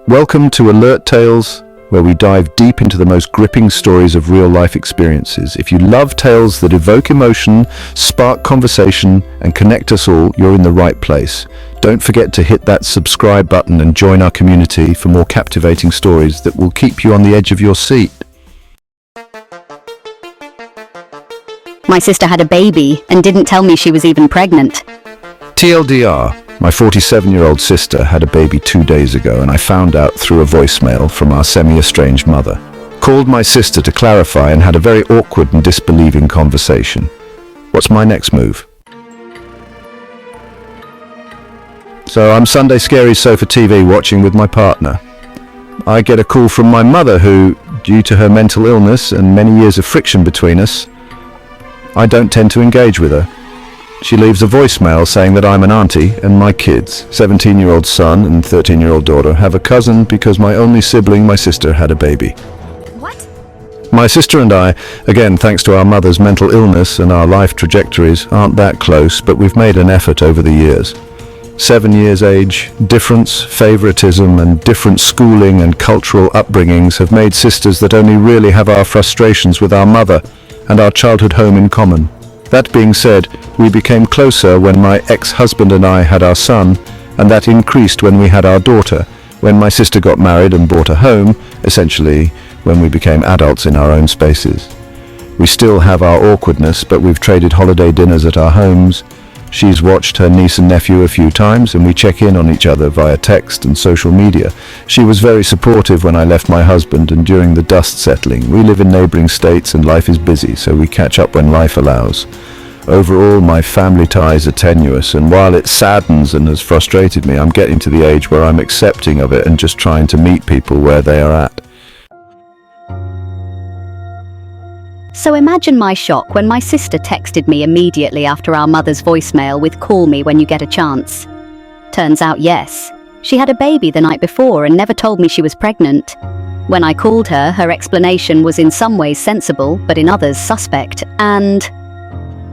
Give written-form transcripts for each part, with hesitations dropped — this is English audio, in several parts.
Welcome to Alert Tales, where we dive deep into the most gripping stories of real-life experiences. If you love tales that evoke emotion, spark conversation, and connect us all, you're in the right place. Don't forget to hit that subscribe button and join our community for more captivating stories that will keep you on the edge of your seat. My sister had a baby and didn't tell me she was even pregnant. TLDR, my 47-year-old sister had a baby 2 days ago, and I found out through a voicemail from our semi-estranged mother. Called my sister to clarify and had a very awkward and disbelieving conversation. What's my next move? So I'm Sunday Scary Sofa TV watching with my partner. I get a call from my mother who, due to her mental illness and many years of friction between us, I don't tend to engage with her. She leaves a voicemail saying that I'm an auntie and my kids, 17-year-old son and 13-year-old daughter, have a cousin because my only sibling, my sister, had a baby. What? My sister and I, again thanks to our mother's mental illness and our life trajectories, aren't that close, but we've made an effort over the years. 7 years age, difference, favoritism, and different schooling and cultural upbringings have made sisters that only really have our frustrations with our mother and our childhood home in common. That being said, we became closer when my ex-husband and I had our son, and that increased when we had our daughter, when my sister got married and bought a home, essentially when we became adults in our own spaces. We still have our awkwardness, but we've traded holiday dinners at our homes. She's watched her niece and nephew a few times, and we check in on each other via text and social media. She was very supportive when I left my husband and during the dust settling. We live in neighboring states and life is busy, so we catch up when life allows. Overall, my family ties are tenuous, and while it saddens and has frustrated me, I'm getting to the age where I'm accepting of it and just trying to meet people where they are at. So imagine my shock when my sister texted me immediately after our mother's voicemail with "call me when you get a chance." Turns out yes, she had a baby the night before and never told me she was pregnant. When I called her, her explanation was in some ways sensible, but in others suspect, and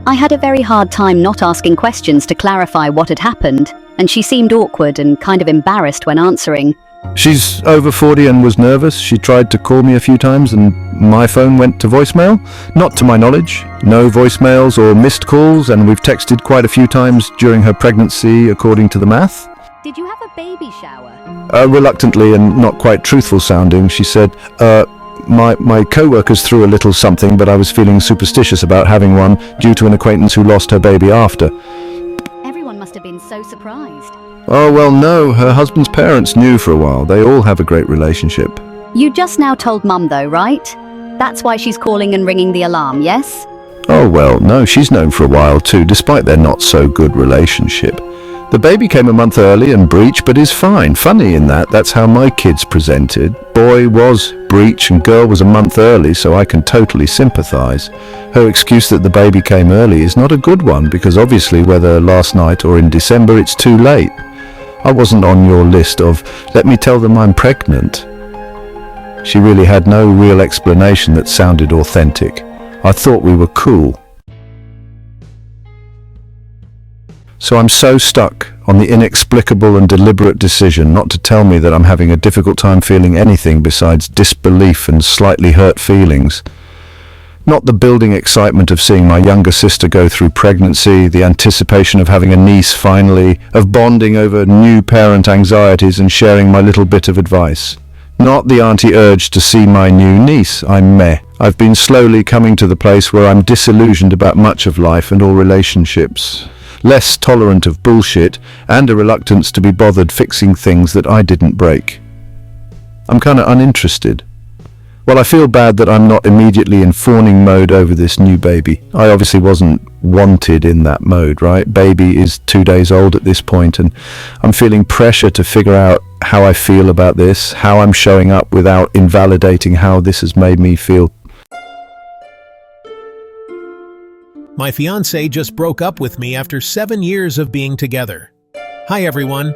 I had a very hard time not asking questions to clarify what had happened, and she seemed awkward and kind of embarrassed when answering. She's over 40 and was nervous. She tried to call me a few times and my phone went to voicemail. Not to my knowledge. No voicemails or missed calls, and we've texted quite a few times during her pregnancy, according to the math. Did you have a baby shower? Reluctantly and not quite truthful sounding, she said, my co-workers threw a little something, but I was feeling superstitious about having one due to an acquaintance who lost her baby after. Everyone must have been so surprised. Oh, well, no, her husband's parents knew for a while. They all have a great relationship. You just now told Mum though, right? That's why she's calling and ringing the alarm, yes? Oh, well, no, she's known for a while too, despite their not so good relationship. The baby came a month early and breech, but is fine. Funny in that's how my kids presented. Boy was breech and girl was a month early, so I can totally sympathize. Her excuse that the baby came early is not a good one, because obviously whether last night or in December, it's too late. I wasn't on your list of, let me tell them I'm pregnant. She really had no real explanation that sounded authentic. I thought we were cool. So I'm so stuck on the inexplicable and deliberate decision not to tell me that I'm having a difficult time feeling anything besides disbelief and slightly hurt feelings. Not the building excitement of seeing my younger sister go through pregnancy, the anticipation of having a niece finally, of bonding over new parent anxieties and sharing my little bit of advice. Not the auntie urge to see my new niece. I'm meh. I've been slowly coming to the place where I'm disillusioned about much of life and all relationships. Less tolerant of bullshit, and a reluctance to be bothered fixing things that I didn't break. I'm kinda uninterested. Well, I feel bad that I'm not immediately in fawning mode over this new baby. I obviously wasn't wanted in that mode, right? Baby is 2 days old at this point, and I'm feeling pressure to figure out how I feel about this, how I'm showing up without invalidating how this has made me feel. My fiancé just broke up with me after 7 years of being together. Hi everyone.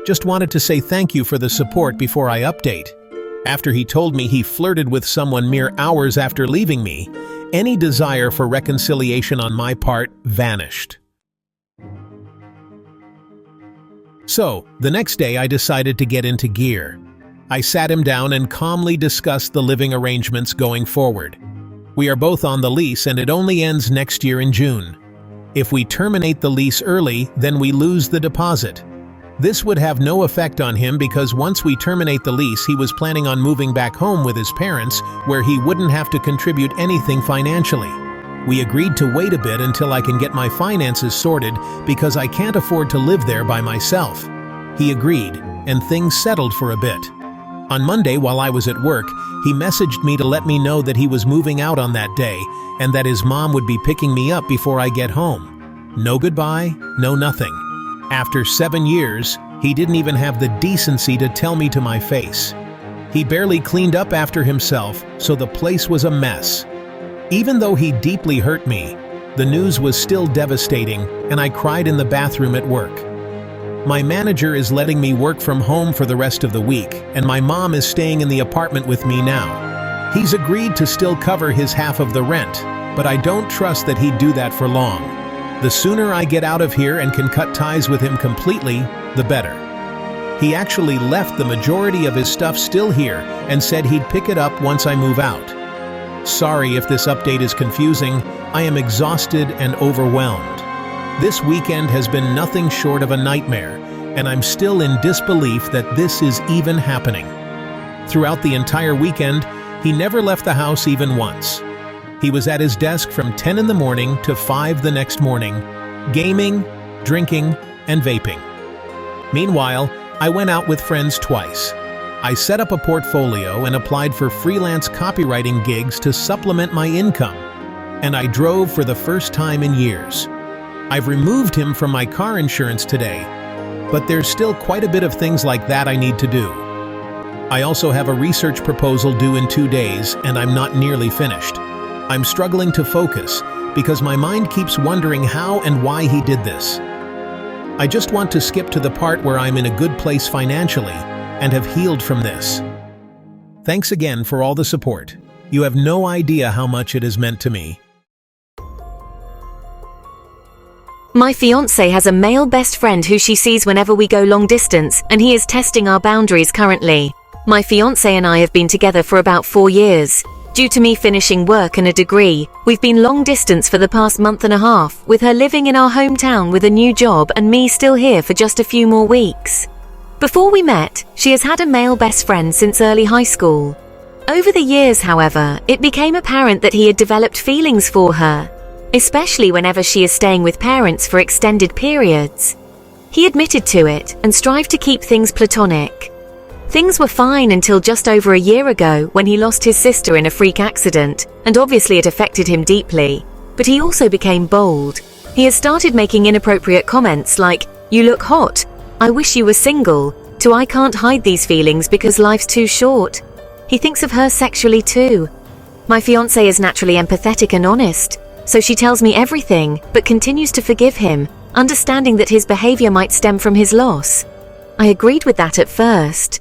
Just wanted to say thank you for the support before I update. After he told me he flirted with someone mere hours after leaving me, any desire for reconciliation on my part vanished. So, the next day I decided to get into gear. I sat him down and calmly discussed the living arrangements going forward. We are both on the lease and it only ends next year in June. If we terminate the lease early, then we lose the deposit. This would have no effect on him because once we terminate the lease, he was planning on moving back home with his parents, where he wouldn't have to contribute anything financially. We agreed to wait a bit until I can get my finances sorted because I can't afford to live there by myself. He agreed, and things settled for a bit. On Monday, while I was at work, he messaged me to let me know that he was moving out on that day and that his mom would be picking me up before I get home. No goodbye, no nothing. After 7 years, he didn't even have the decency to tell me to my face. He barely cleaned up after himself, so the place was a mess. Even though he deeply hurt me, the news was still devastating, and I cried in the bathroom at work. My manager is letting me work from home for the rest of the week, and my mom is staying in the apartment with me now. He's agreed to still cover his half of the rent, but I don't trust that he'd do that for long. The sooner I get out of here and can cut ties with him completely, the better. He actually left the majority of his stuff still here and said he'd pick it up once I move out. Sorry if this update is confusing. I am exhausted and overwhelmed. This weekend has been nothing short of a nightmare, and I'm still in disbelief that this is even happening. Throughout the entire weekend, he never left the house even once. He was at his desk from 10 in the morning to 5 the next morning, gaming, drinking, and vaping. Meanwhile, I went out with friends twice. I set up a portfolio and applied for freelance copywriting gigs to supplement my income, and I drove for the first time in years. I've removed him from my car insurance today, but there's still quite a bit of things like that I need to do. I also have a research proposal due in 2 days, and I'm not nearly finished. I'm struggling to focus because my mind keeps wondering how and why he did this. I just want to skip to the part where I'm in a good place financially and have healed from this. Thanks again for all the support. You have no idea how much it has meant to me. My fiancé has a male best friend who she sees whenever we go long distance, and he is testing our boundaries currently. My fiancé and I have been together for about 4 years. Due to me finishing work and a degree, we've been long distance for the past month and a half, with her living in our hometown with a new job and me still here for just a few more weeks. Before we met, she has had a male best friend since early high school. Over the years, however, it became apparent that he had developed feelings for her, especially whenever she is staying with parents for extended periods. He admitted to it and strived to keep things platonic. Things were fine until just over a year ago when he lost his sister in a freak accident, and obviously it affected him deeply. But he also became bold. He has started making inappropriate comments like, "You look hot," "I wish you were single," to "I can't hide these feelings because life's too short." He thinks of her sexually too. My fiancé is naturally empathetic and honest, so she tells me everything, but continues to forgive him, understanding that his behavior might stem from his loss. I agreed with that at first.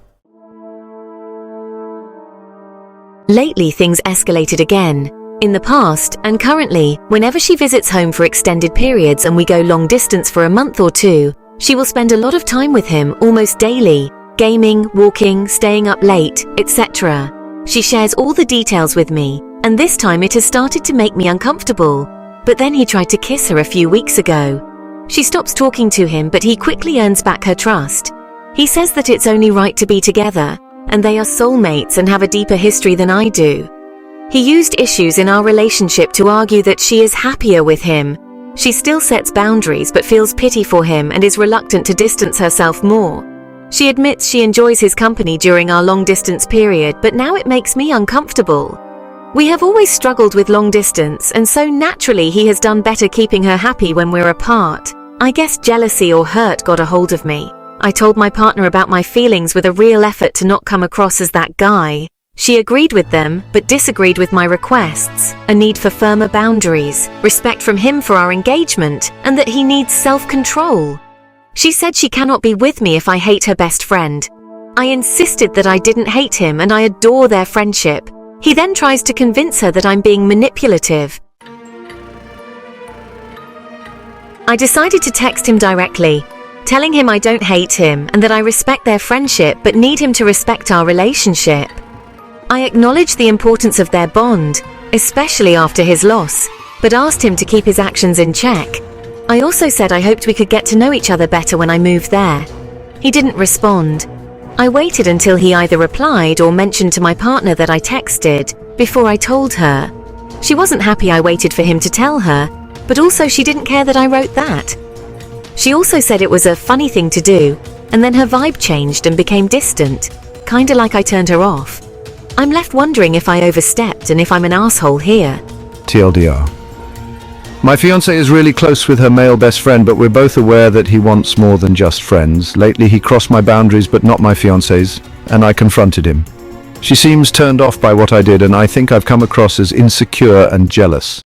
Lately, things escalated again. In the past, and currently, whenever she visits home for extended periods and we go long distance for a month or two, she will spend a lot of time with him almost daily, gaming, walking, staying up late, etc. She shares all the details with me, and this time it has started to make me uncomfortable. But then he tried to kiss her a few weeks ago. She stops talking to him, but he quickly earns back her trust. He says that it's only right to be together, and they are soulmates and have a deeper history than I do. He used issues in our relationship to argue that she is happier with him. She still sets boundaries but feels pity for him and is reluctant to distance herself more. She admits she enjoys his company during our long-distance period, but now it makes me uncomfortable. We have always struggled with long distance, and so naturally he has done better keeping her happy when we're apart. I guess jealousy or hurt got a hold of me. I told my partner about my feelings with a real effort to not come across as that guy. She agreed with them, but disagreed with my requests, a need for firmer boundaries, respect from him for our engagement, and that he needs self-control. She said she cannot be with me if I hate her best friend. I insisted that I didn't hate him and I adore their friendship. He then tries to convince her that I'm being manipulative. I decided to text him directly. telling him I don't hate him and that I respect their friendship but need him to respect our relationship. I acknowledged the importance of their bond, especially after his loss, but asked him to keep his actions in check. I also said I hoped we could get to know each other better when I moved there. He didn't respond. I waited until he either replied or mentioned to my partner that I texted, before I told her. She wasn't happy I waited for him to tell her, but also she didn't care that I wrote that. She also said it was a funny thing to do, and then her vibe changed and became distant, kinda like I turned her off. I'm left wondering if I overstepped and if I'm an asshole here. TLDR. My fiancé is really close with her male best friend, but we're both aware that he wants more than just friends. Lately he crossed my boundaries but not my fiancé's, and I confronted him. She seems turned off by what I did, and I think I've come across as insecure and jealous.